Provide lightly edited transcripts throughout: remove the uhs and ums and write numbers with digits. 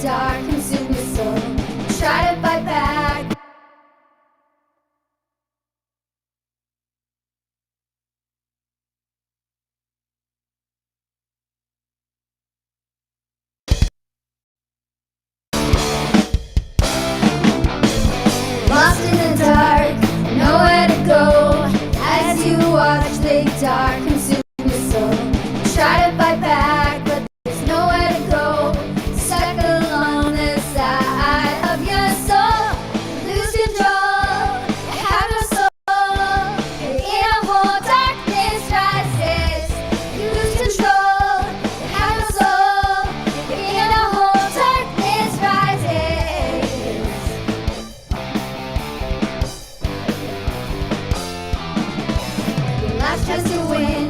dark, consume your soul. Try to fight back. Lost in the dark, nowhere to go. As you watch the dark consume your soul. Try to fight back, but there's nowhere to go. Stuck along the side of your soul. Lose control, have no soul. In a whole darkness rises. You lose control, have no soul. In a whole darkness rises. Your last chance to win,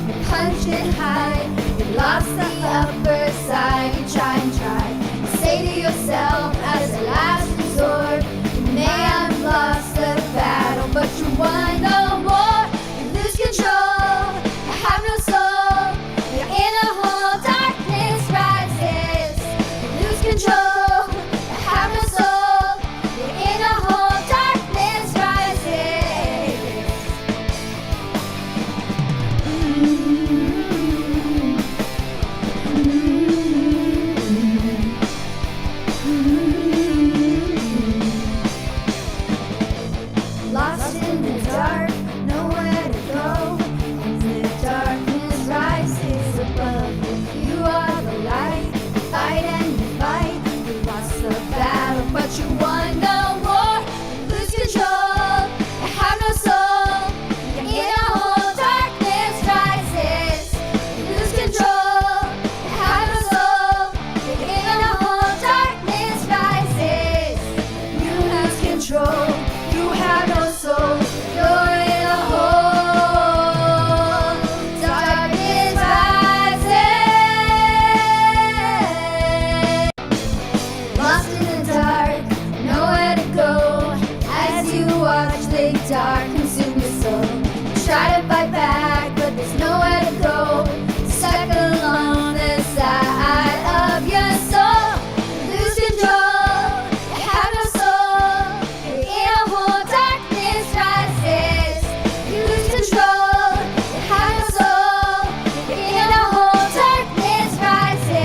you punch and hide. You lost the upper side, you try and try. You say to yourself as a last resort, you may have lost the battle, but you won the war. You lose control, you have no soul. You're in a whole darkness rises. You lose control, you have no soul. You're in a whole darkness rises. Lost in the dark, nowhere to go. And the darkness rises above you. You are the light, you fight and you fight. You lost the battle, but you won the war. You lose control, you have no soul. You're in a whole darkness rises. You lose control, you have no soul. You're in a whole darkness rises. You lose control, you have no soul. You're in a whole darkness rises. Lost in the dark, nowhere to go. As you watch the dark consume your soul. Try to fight back, but there's nowhere to go. Stuck along the side of your soul. Lose control, you have no soul. You're in a whole darkness rises. You lose control, you have no soul. You're in a whole darkness rises.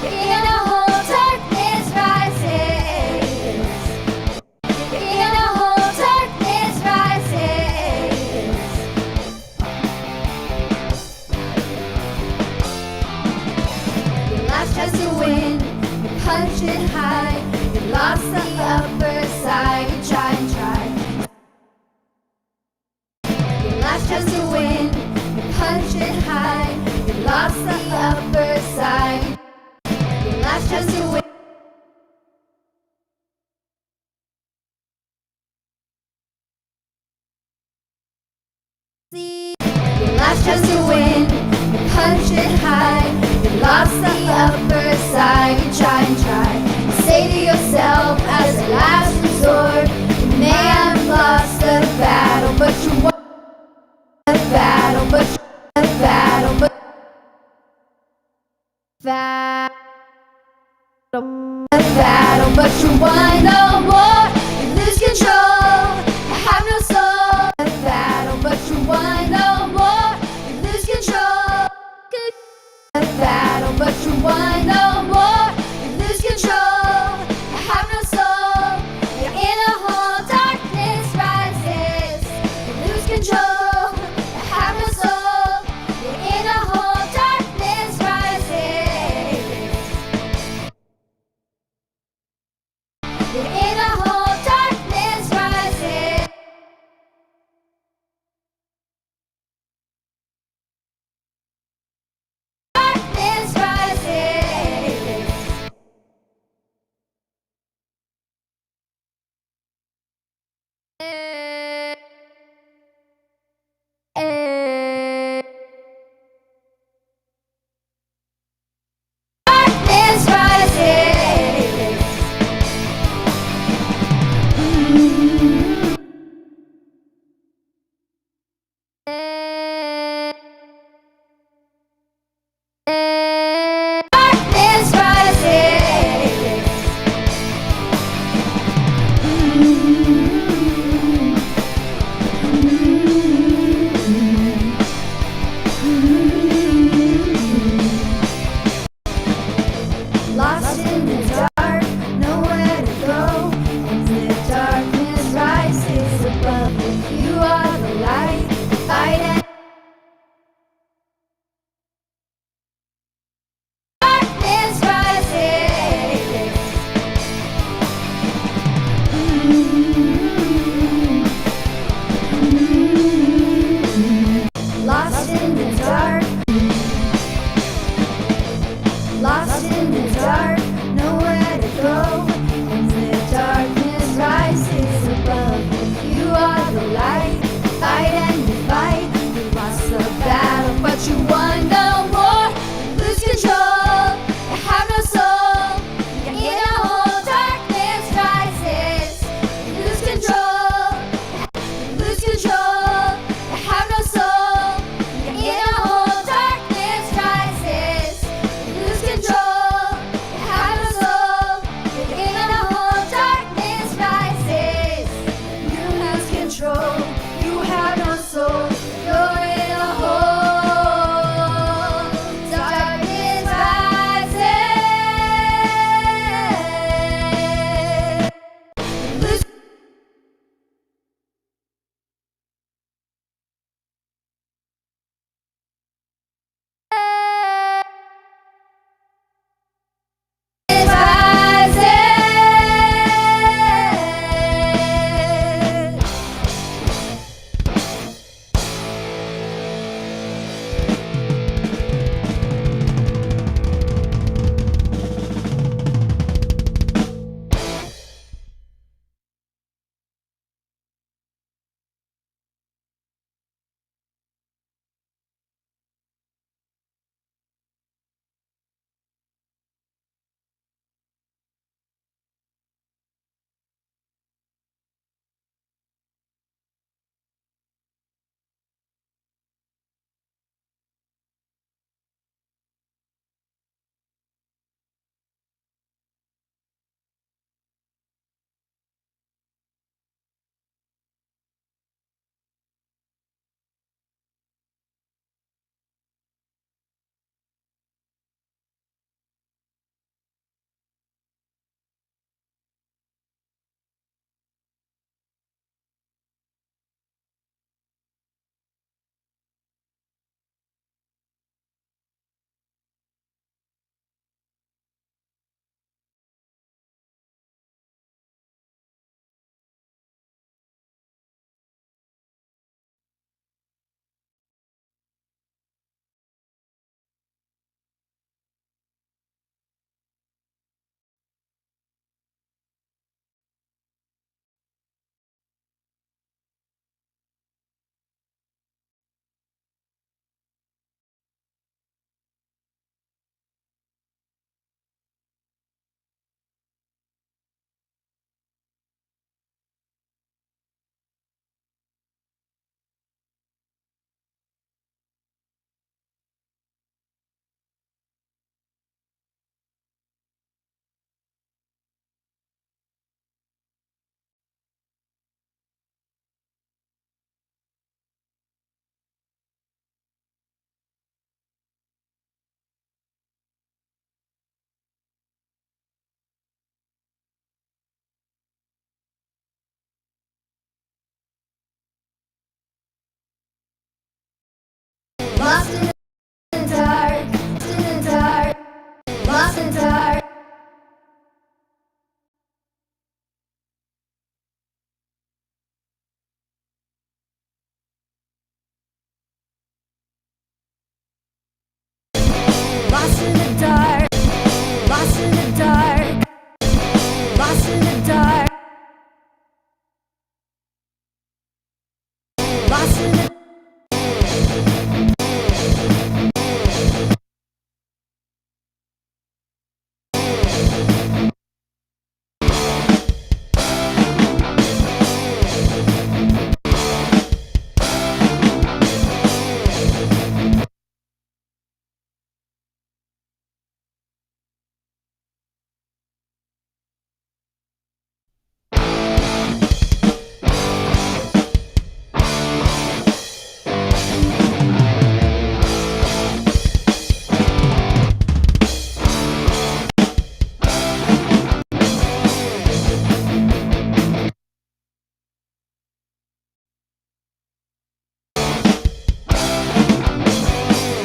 In a whole darkness rises. In a whole darkness rises. Your last chance to win, you punch and hide. You lost the upper side, you try and try. Your last chance to win, you punch and hide. You lost the upper side. Your last chance to win. Your last chance to win, you punch and hide. You lost the upper side, you try and try. You say to yourself as a last resort, you may have lost the battle, but you won the battle, but you won the battle, but battle, but you won the war. You lose control, you have no soul. The battle, but you won the war. You lose control. The battle, but you won the war. You lose control, you have no soul. You're in a whole darkness rises. You lose control, you have no soul. You're in a whole darkness rises. You're in a whole darkness rises. Darkness rises. Darkness rises. lost in the dark, lost in the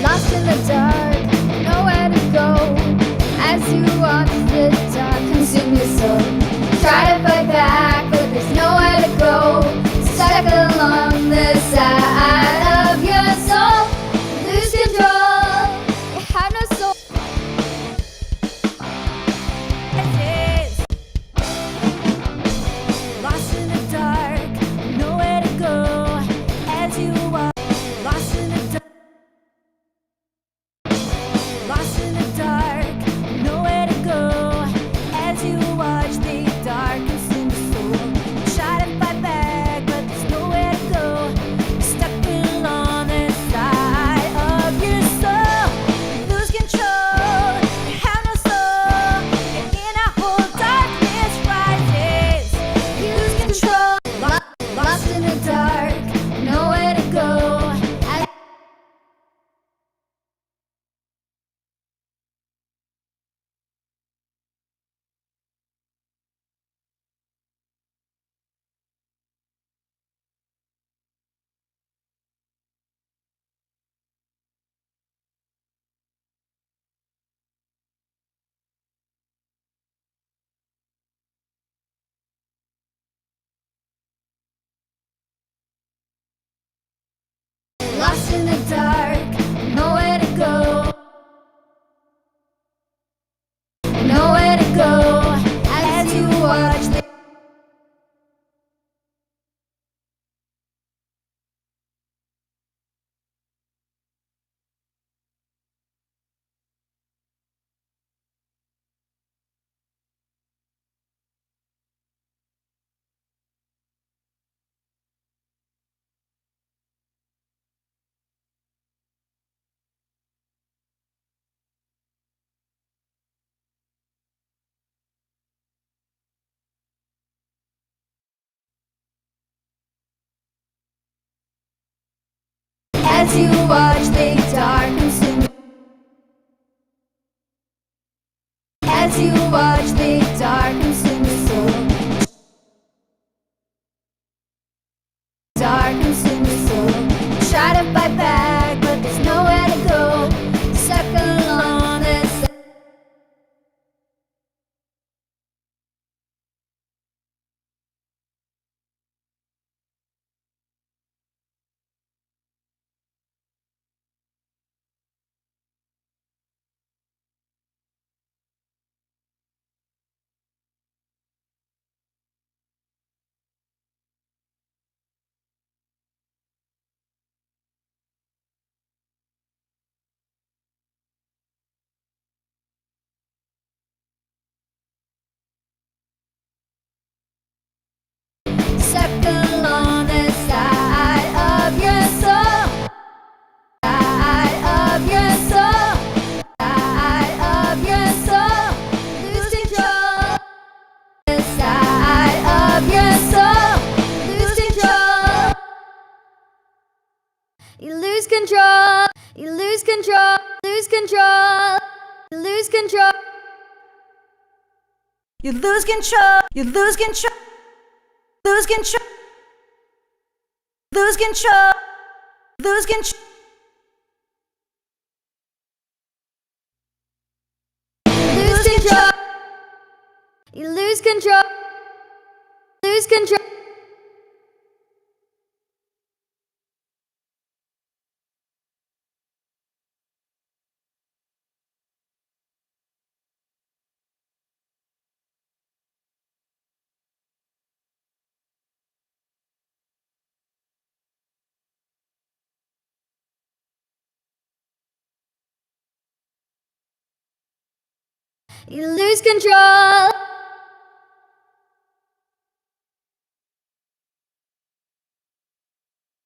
lost in the dark, nowhere to go. As you watch the dark consume your soul, try to fight back, but there's nowhere to go. Stuck along the side of your soul, lose control. You have no soul. It is lost in the dark, nowhere to go. As you walk, lost in the dark. Lost in the dark, nowhere to go. As you watch the dark consume your soul, try to fight back, but there's nowhere to go. Stuck along the side of your soul, lose control. You have no soul. Your inner whole darkness rises. You lose control. Lost in the dark, nowhere to go. Lost in the dark, nowhere to go. Nowhere to go. As you watch the as you watch the dark consume. As you watch the dark consume your soul, dark consume your soul. Try to fight back, but there's nowhere to go. Stuck along this. Stuck along the side of your soul, side of your soul, side of your soul. Lose control. The side of your soul, lose control. You lose control. You lose control. Lose control. You lose control. You lose control. You lose control. Lose control. Lose control. Lose control. Lose control. You lose control. Lose control. You lose control.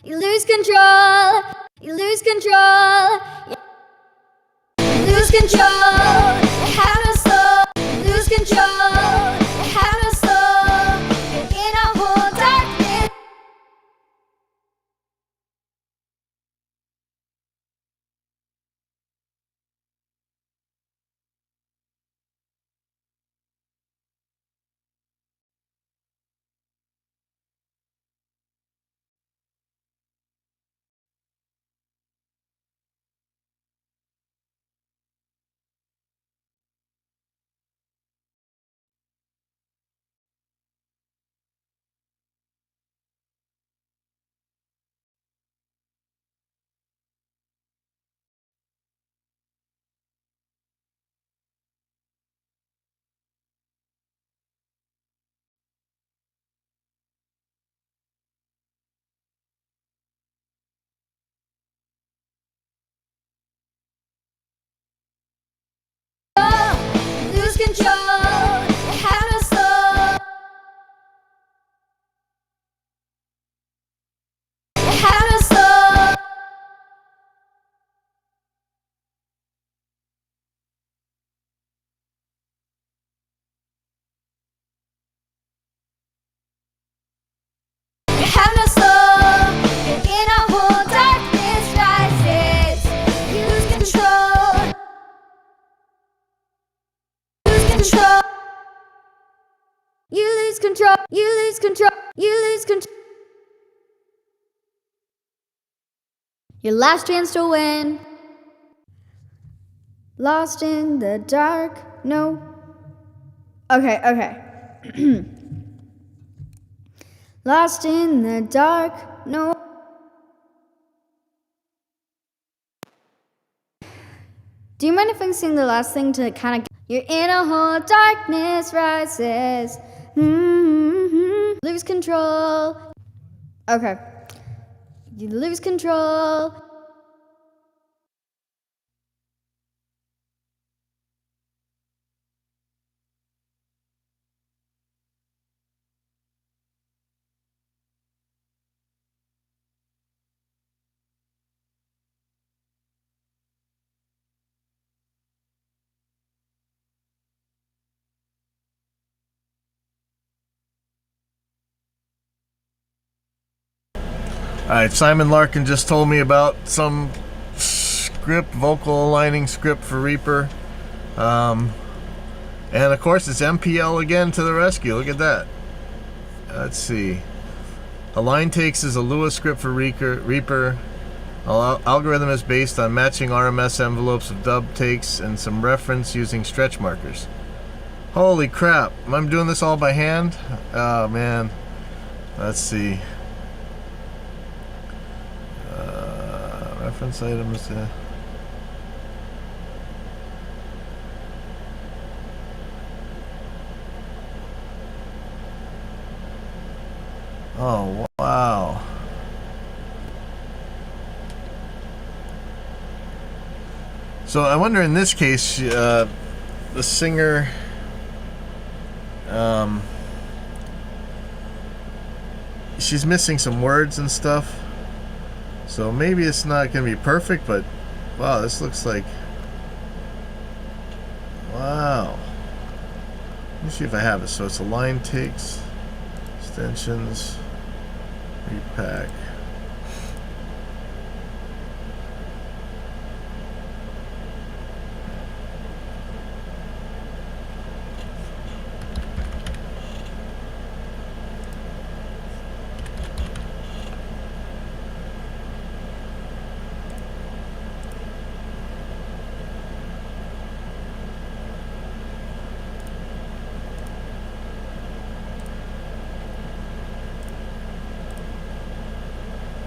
You lose control. You lose control. You lose control. You have no soul. You lose control. You have no soul. You're in a whole darkness. You lose control. You have no soul. You have no soul. You have no soul. You're in a whole darkness rises. You lose control. Lose control. You lose control. You lose control. You lose control. Your last chance to win. Lost in the dark. No. Okay. Lost in the dark. No. Do you mind if I sing the last thing to kind of? You're in a whole darkness rises. Lose control. Okay. You lose control. Alright, Simon Larkin just told me about some script, vocal aligning script for Reaper. And of course it's MPL again to the rescue. Look at that. Let's see. Align Takes is a Lua script for Reaper. Algorithm is based on matching RMS envelopes of dub takes and some reference using stretch markers. Holy crap. I'm doing this all by hand? Oh man. Let's see. Reference items. Oh wow. So I wonder in this case, the singer, she's missing some words and stuff. So maybe it's not going to be perfect, but wow, this looks like, wow. Let me see if I have it. So it's Align Takes, extensions, repack.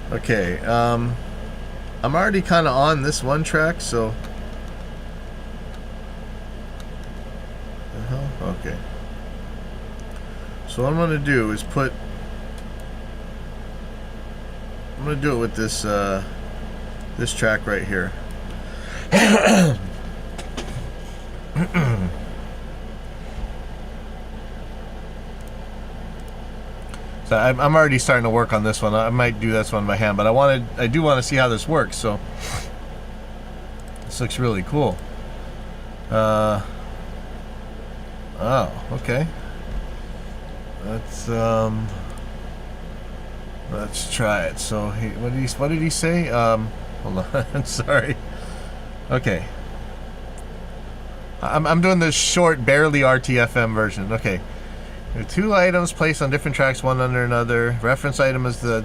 Okay, I'm already kind of on this one track, so the hell? Okay. So what I'm gonna do is I'm gonna do it with this this track right here. So I'm already starting to work on this one. I might do this one by hand, but I do want to see how this works. So this looks really cool. Oh, okay. Let's try it. So what did he say? Hold on. Sorry. Okay. I'm doing this short, barely RTFM version. Okay. There are 2 items placed on different tracks, one under another. Reference item is the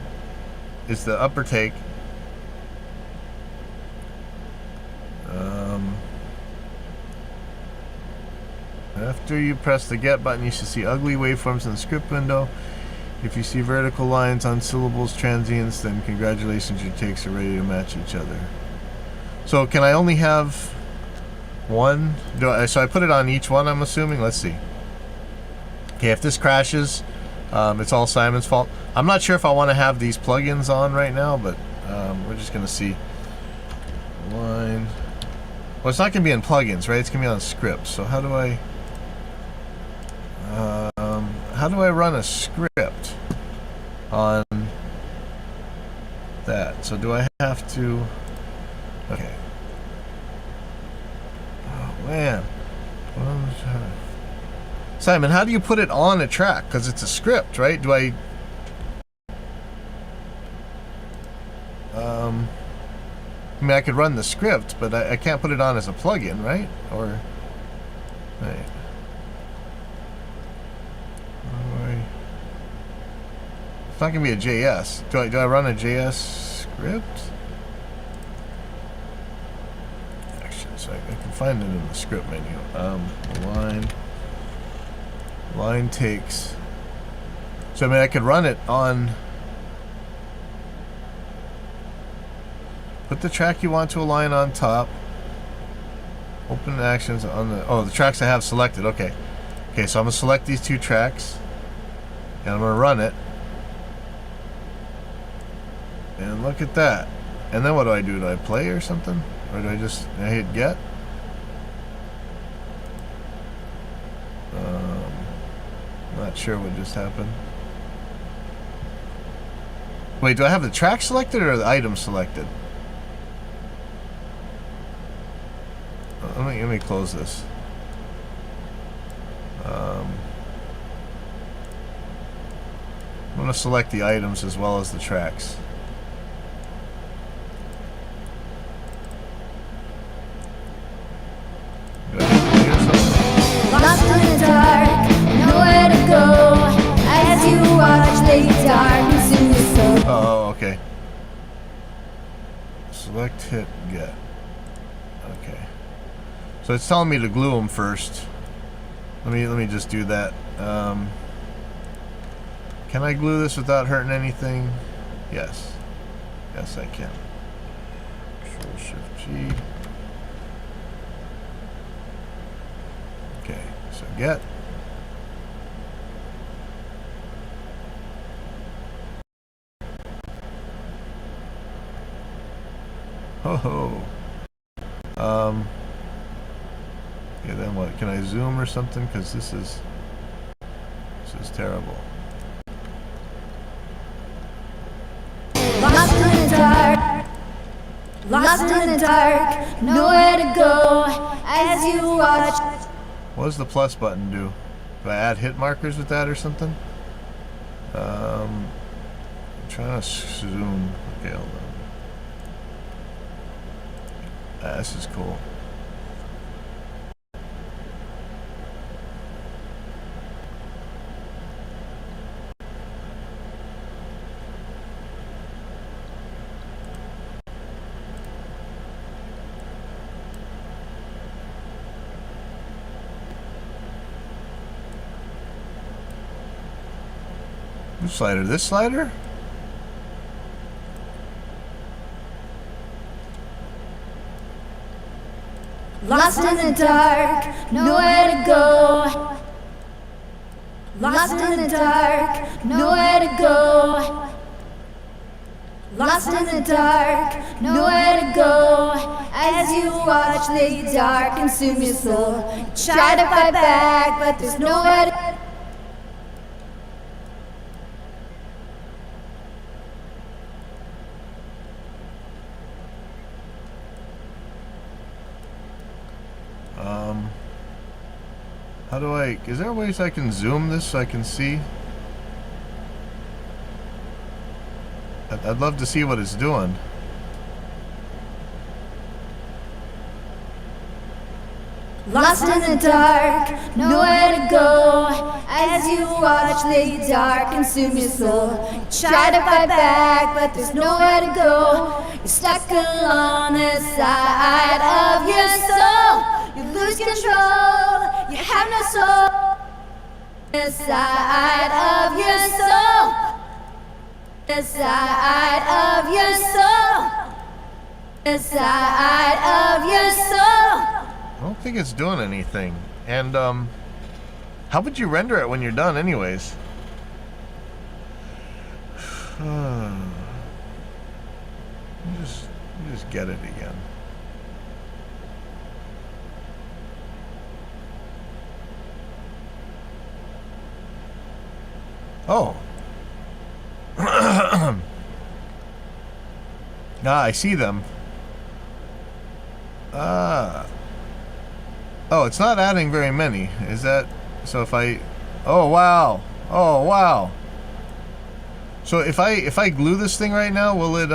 upper take. After you press the get button, you should see ugly waveforms in the script window. If you see vertical lines on syllables, transients, then congratulations, your takes are ready to match each other. So can I only have one? So I put it on each one, I'm assuming. Let's see. Okay, if this crashes, it's all Simon's fault. I'm not sure if I want to have these plugins on right now, but we're just going to see. Line. Well, it's not going to be in plugins, right? It's going to be on scripts. So how do I run a script on that? So do I have to... Okay. Oh, man. Simon, how do you put it on a track? Because it's a script, right? Do I... I mean, I could run the script, but I can't put it on as a plugin, right? Or... Right. It's not going to be a JS. Do I run a JS script? Actually, so I can find it in the script menu. Line takes. So I mean, I could run it on. Put the track you want to align on top. Open actions on the tracks I have selected. Okay. Okay, so I'm gonna select these 2 tracks, and I'm gonna run it. And look at that. And then what do? Do I play or something? Or do I hit get? Not sure what just happened. Wait, do I have the track selected or the item selected? Let me close this. I'm going to select the items as well as the tracks. Lost in the dark, nowhere to go. As you watch the dark consume your soul. Oh, okay. Select, hit, get. Okay. So it's telling me to glue them first. Let me just do that. Can I glue this without hurting anything? Yes. Yes, I can. Control Shift G. Okay, so get. Ho ho. Yeah, then what? Can I zoom or something? Because this is terrible. Lost in the dark, lost in the dark, nowhere to go. As you watch. What does the plus button do? Do I add hit markers with that or something? I'm trying to zoom. Okay, hold on. This is cool. Which slider? This slider? Lost in the dark, nowhere to go. Lost in the dark, nowhere to go. Lost in the dark, nowhere to go. As you watch the dark consume your soul. Try to fight back, but there's nowhere to. How do I... Is there ways I can zoom this so I can see? I'd love to see what it's doing. Lost in the dark, nowhere to go. As you watch the dark consume your soul. You try to fight back, but there's nowhere to go. You're stuck along the side of your soul. You lose control, you have no soul. The side of your soul. The side of your soul. The side of your soul. I don't think it's doing anything. And, how would you render it when you're done anyways? Just get it again. Oh. I see them. Oh, it's not adding very many. Is that... So if I... Oh, wow. Oh, wow. So if I glue this thing right now, will it,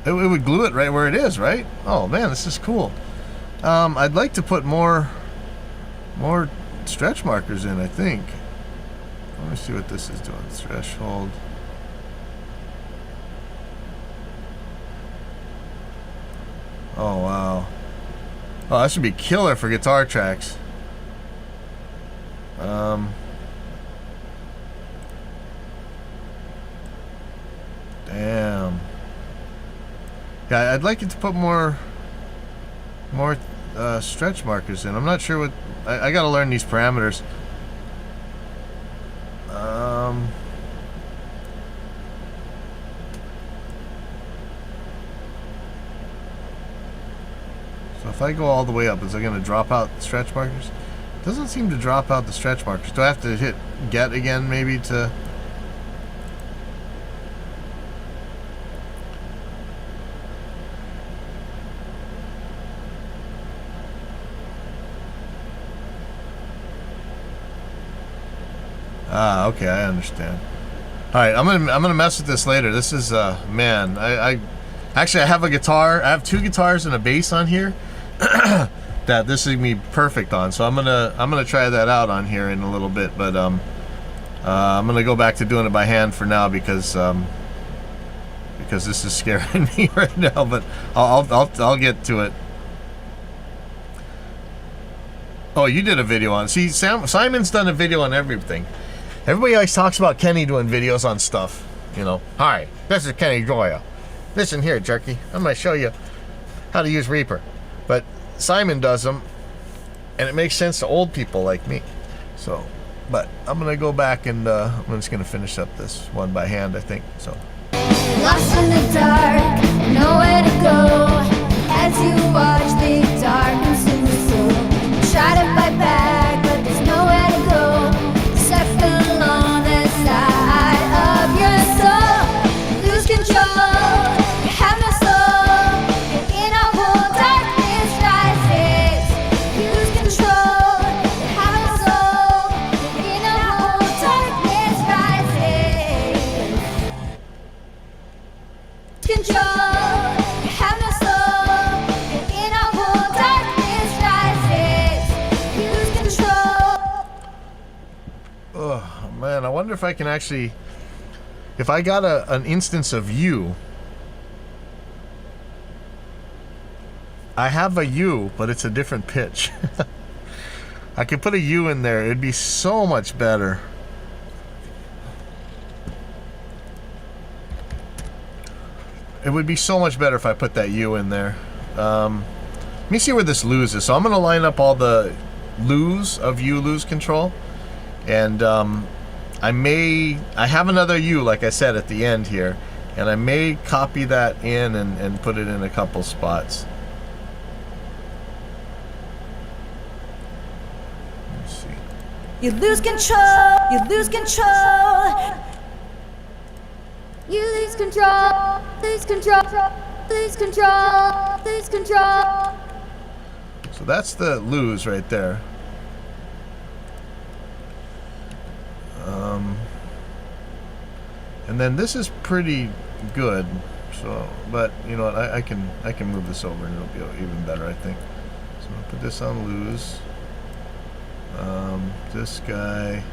it would glue it right where it is, right? Oh, man, this is cool. I'd like to put more stretch markers in, I think. Let me see what this is doing. Threshold. Oh, wow. Oh, that should be killer for guitar tracks. Damn. Yeah, I'd like it to put more stretch markers in. I'm not sure what... I gotta learn these parameters. So if I go all the way up, is it going to drop out stretch markers? It doesn't seem to drop out the stretch markers. Do I have to hit get again maybe to... Ah, okay, I understand. All right, I'm gonna mess with this later. This is man, I actually I have a guitar. I have two guitars and a bass on here that this is gonna be perfect on. So I'm gonna try that out on here in a little bit. But I'm gonna go back to doing it by hand for now because this is scaring me right now. But I'll get to it. Oh, you did a video on. See, Simon's done a video on everything. Everybody always talks about Kenny doing videos on stuff. You know, hi, this is Kenny Joya. Listen here, jerky. I'm going to show you how to use Reaper. But Simon does them, and it makes sense to old people like me. So, but I'm going to go back and I'm just going to finish up this one by hand, I think. So. Lost in the dark, nowhere to go. As you watch the dark consume your soul. Try to fight back, but there's nowhere to go. Stuck along the side of your soul. Lose control, you have no soul. Your inner whole darkness rises. You lose control, you have no soul. Your inner whole darkness rises. Control, you have no soul. Your inner whole darkness rises. You lose control. Oh man, I wonder if I can actually, if I got an instance of U. I have a U, but it's a different pitch. I could put a U in there. It'd be so much better. It would be so much better if I put that U in there. Let me see where this lose is. So I'm going to line up all the lose of U lose control. And I have another U, like I said, at the end here. And I may copy that in and put it in a couple spots. Let's see. You lose control, you lose control. You lose control, lose control, lose control, lose control. So that's the lose right there. And then this is pretty good. So, but you know what? I can move this over and it'll be even better, I think. So I'm gonna put this on lose. This guy.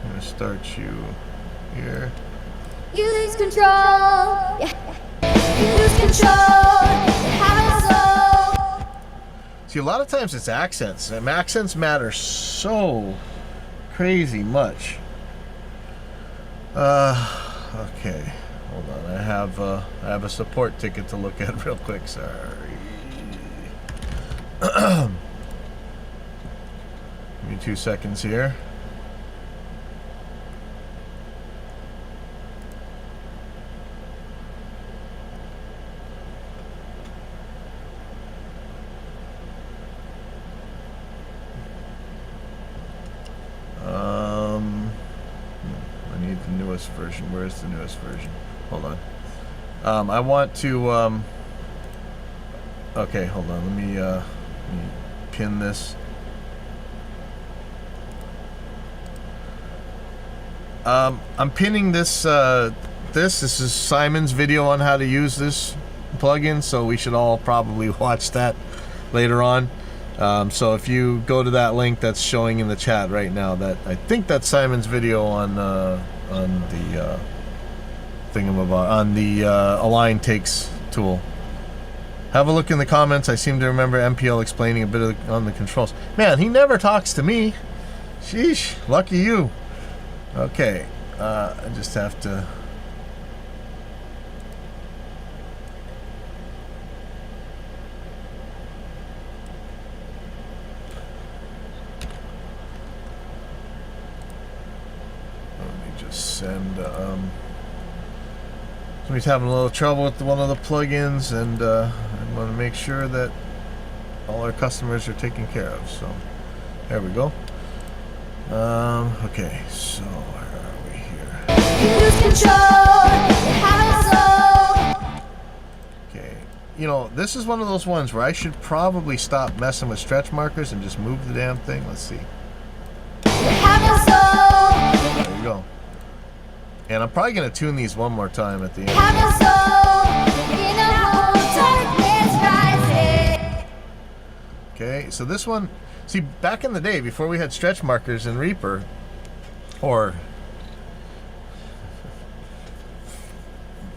I'm gonna start you here. You lose control. Yeah. You lose control. You have a soul. See, a lot of times it's accents. And accents matter so crazy much. Okay. Hold on. I have a support ticket to look at real quick. Sorry. Give me 2 seconds here. I need the newest version. Where's the newest version? Hold on. I want to. Okay, hold on. Let me pin this. I'm pinning this. This is Simon's video on how to use this plugin, so we should all probably watch that later on. So if you go to that link that's showing in the chat right now, that I think that's Simon's video on the thingamabob, on the Align Takes tool. Have a look in the comments. I seem to remember MPL explaining a bit on the controls. Man, he never talks to me. Sheesh, lucky you. Okay, I just have to. Send somebody's having a little trouble with one of the plugins, and I want to make sure that all our customers are taken care of. So there we go. Okay, so where are we here? You lose control. You have a soul. Okay, you know, this is one of those ones where I should probably stop messing with stretch markers and just move the damn thing. Let's see. You have a soul. There you go. And I'm probably going to tune these one more time at the end. Have a soul. In a hole, darkness rising. Okay, so this one, see, back in the day, before we had stretch markers in Reaper, or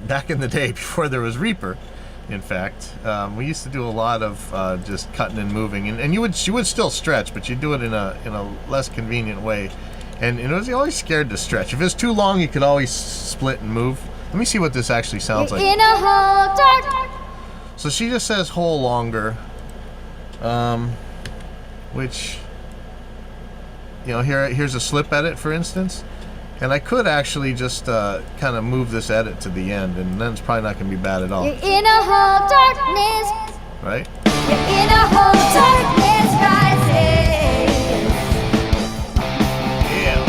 back in the day before there was Reaper, in fact, we used to do a lot of just cutting and moving, and you would still stretch, but you'd do it in a less convenient way. And it was always scared to stretch. If it was too long, you could always split and move. Let me see what this actually sounds like. In a hole, dark. So she just says hole longer, which, you know, here's a slip edit, for instance, and I could actually just kind of move this edit to the end, and then it's probably not going to be bad at all. You're in a hole, darkness. Right? You're in a hole, darkness rising. Yeah.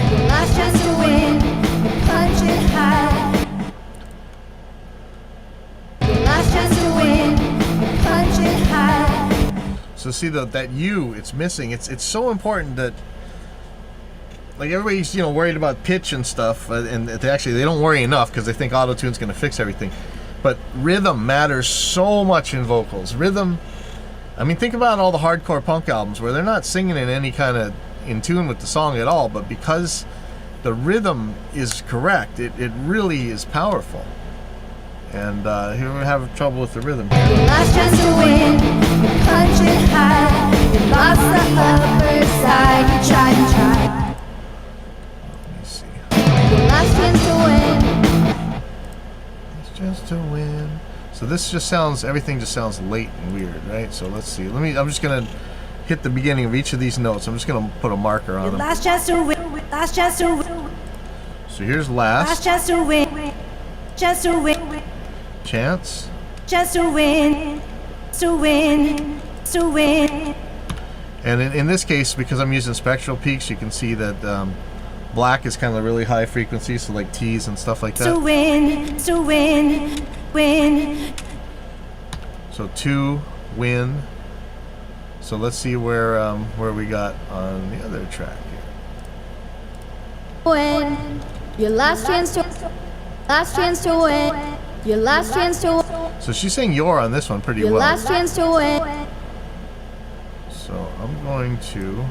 Your last chance to win. You're punching high. Your last chance to win. You're punching high. So see that U, it's missing. It's so important that, like, everybody's, you know, worried about pitch and stuff, and they don't worry enough because they think auto-tune's going to fix everything. But rhythm matters so much in vocals. Rhythm, I mean, think about all the hardcore punk albums where they're not singing in any kind of in tune with the song at all, but because the rhythm is correct, it really is powerful. And here we have trouble with the rhythm. Your last chance to win. You're punching high. You lost the upper side. You tried and tried. Let me see. Your last chance to win. It's just to win. So this just sounds, everything just sounds late and weird, right? So let's see. I'm just gonna hit the beginning of each of these notes. I'm just gonna put a marker on Your them. last chance to win. Last chance to win. So here's Last last chance to win. Chance to win. chance. Chance to win. To win. To win. And in this case, because I'm using spectral peaks, you can see that black is kind of really high frequency, so like T's and stuff like To that. win. To win. Win. So 2 win. So let's see where we got on the other track here. Win. Your last chance to win. Your last chance to win. So she's saying "your" on this one pretty Your well. last chance to win. So I'm going to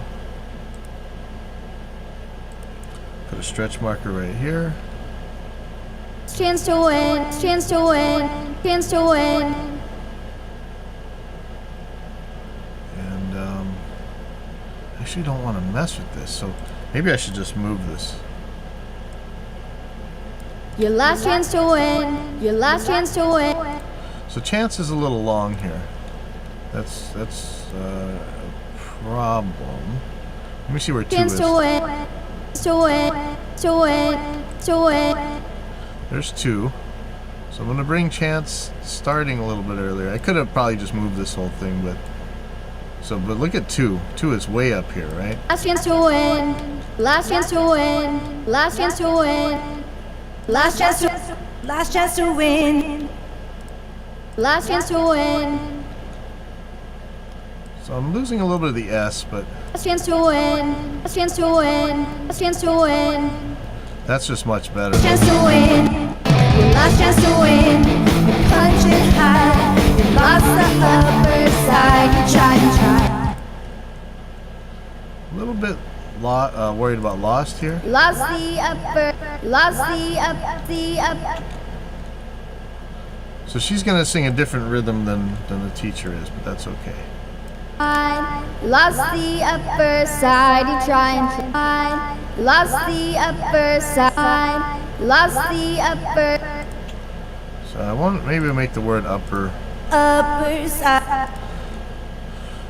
put a stretch marker right here. Chance to win. Chance to win. Chance to win. And I actually don't want to mess with this, so maybe I should just move this. Your last chance to win. Your last chance to win. So chance is a little long here. That's a problem. Let me see where 2 Chance is. to win. To win. To win. To win. There's 2. So I'm going to bring chance starting a little bit earlier. I could have probably just moved this whole thing, but look at 2. 2 is way up here, right? Last chance to win. Last chance to win. Last chance to win. Last chance to win. Last chance to win. Last chance to win. So I'm losing a little bit of the S, but Last chance to win. Last chance to win. Last chance to win. that's just much better. Chance to win. Your last chance to win. You punch it high. You lost the upper side. You try. A little bit worried about lost here. Lost the upper. Lost the up. So she's going to sing a different rhythm than the teacher is, but that's okay. Lost the upper side. You try and try. Lost the upper side. Lost the upper. So I want maybe make the word upper. Upper side.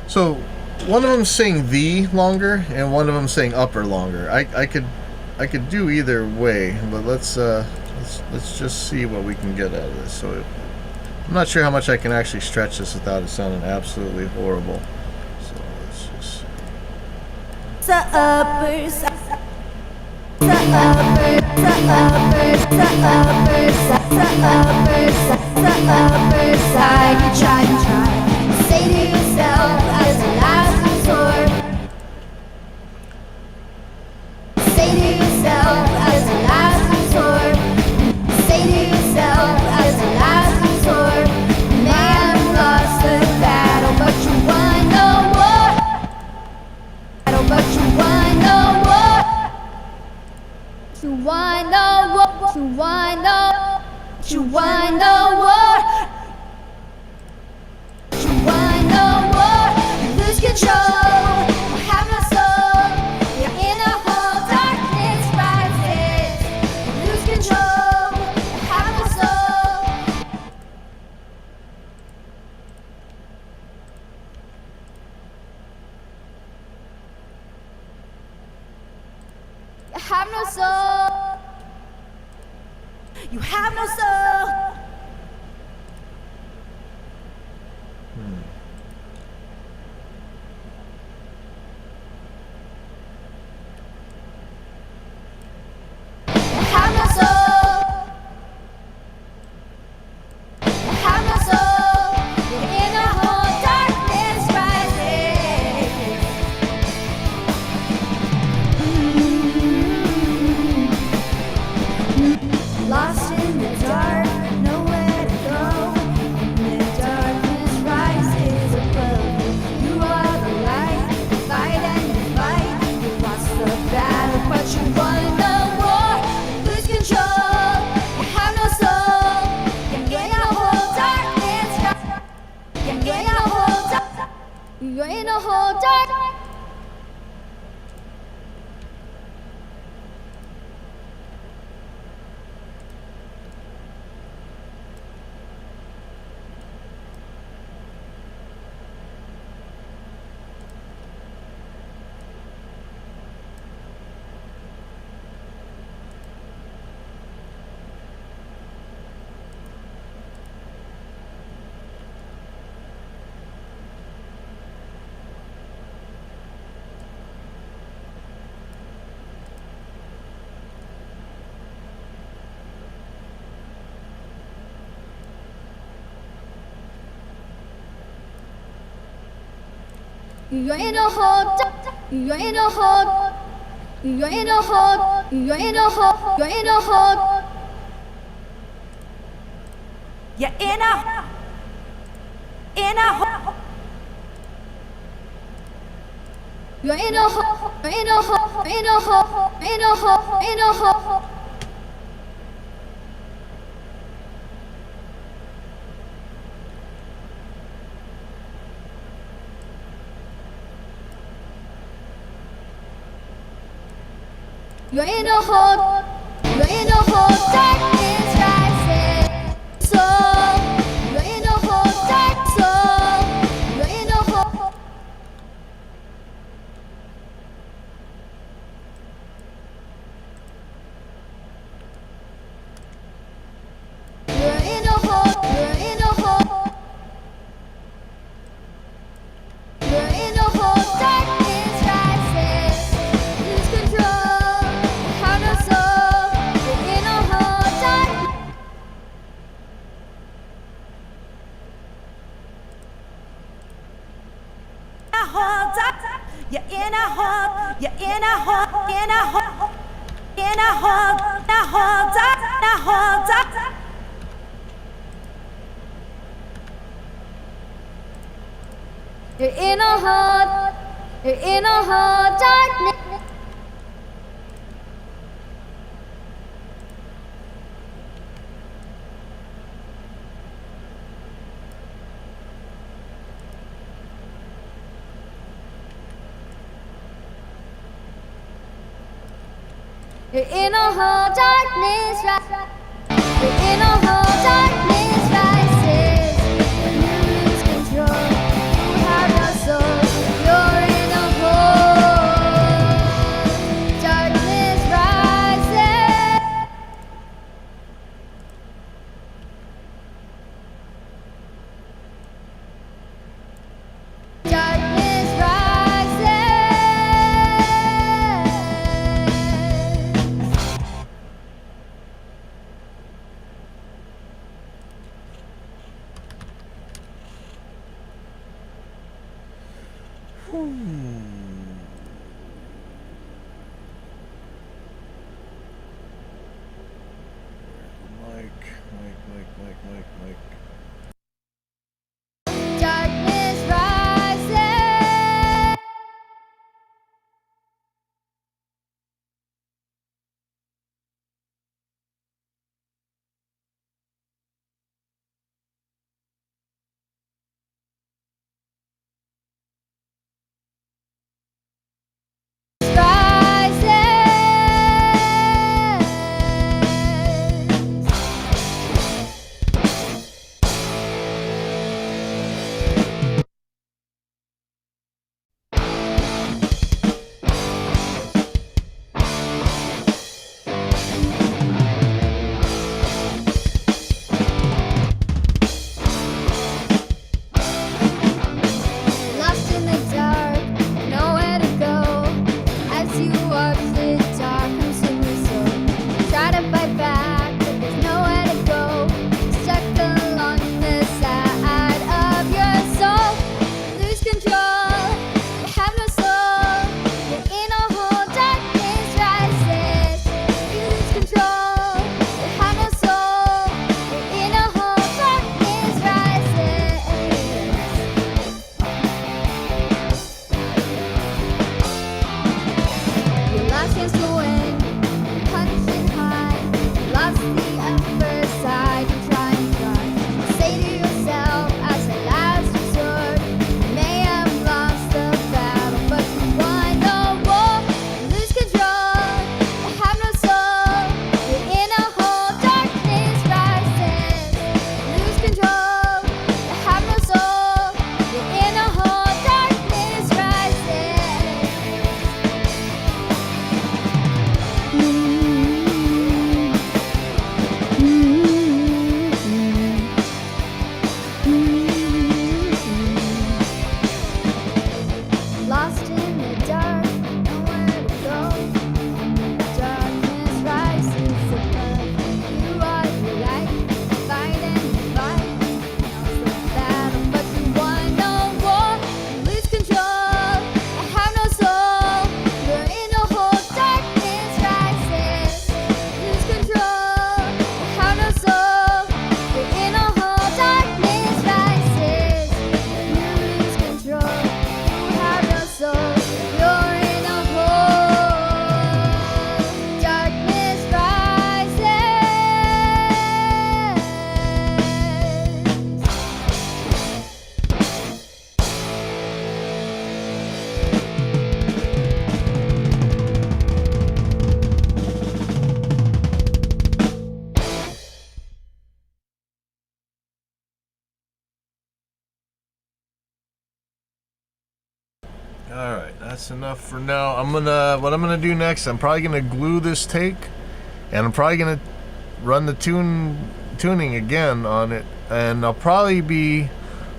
So one of them saying "the" longer, and one of them saying "upper" longer. I could do either way, but let's just see what we can get out of this. So I'm not sure how much I can actually stretch this without it sounding absolutely horrible. So let's just. The upper side. The upper side. You try. Say to yourself as a last resort. Say to yourself as a last resort. Say to yourself as a last resort. Man lost the battle, but you won the war. But you won the war. You won the war. You won the. You won the war. You won the war. You lose control. You have no soul. You're in a hole. Darkness rises. You lose control. You have no soul. You have no soul. You have no soul. You have no soul. You have no soul. You're in a hole. Darkness rises. Lost in the dark, nowhere to go. And the darkness rises above you. You are the light, you fight and you fight. You lost the battle, but you won the war. You lose control, you have no soul. You're in a whole darkness. You're in a whole dark. You're in a whole dark. You're in a hole. You're in a hole. You're in a hole. You're in a hole. You're in a hole. You're in a hole. You're in a hole. You're in a hole. You're in a hole. You're in a hole. You're in a hole. You're in a hole. You're in a hole. Darkness rising. Soul. You're in a hole. Dark soul. You're in a hole. You're in a hole. You're in a hole. You're in a hole. Darkness rising. Lose control. Have no soul. You're in a hole. Dark. You're in a hole. You're in a hole. In a hole. In a hole. In a hole. In a hole. You're in a hole. You're in a hole. Darkness. You're in a hole. Darkness. You're in a hole. Darkness rises. You lose control. You have no soul. You're in a hole. Darkness rises. Darkness rises. Mike. All right, that's enough for now. What I'm gonna do next, I'm probably gonna glue this take, and I'm probably gonna run the tuning again on it, and I'll probably be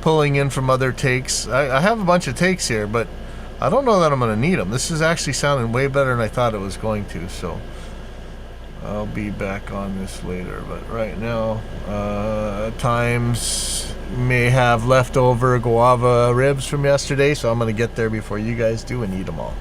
pulling in from other takes. I have a bunch of takes here, but I don't know that I'm gonna need them. This is actually sounding way better than I thought it was going to, so I'll be back on this later. But right now, times may have leftover guava ribs from yesterday, so I'm gonna get there before you guys do and eat them all.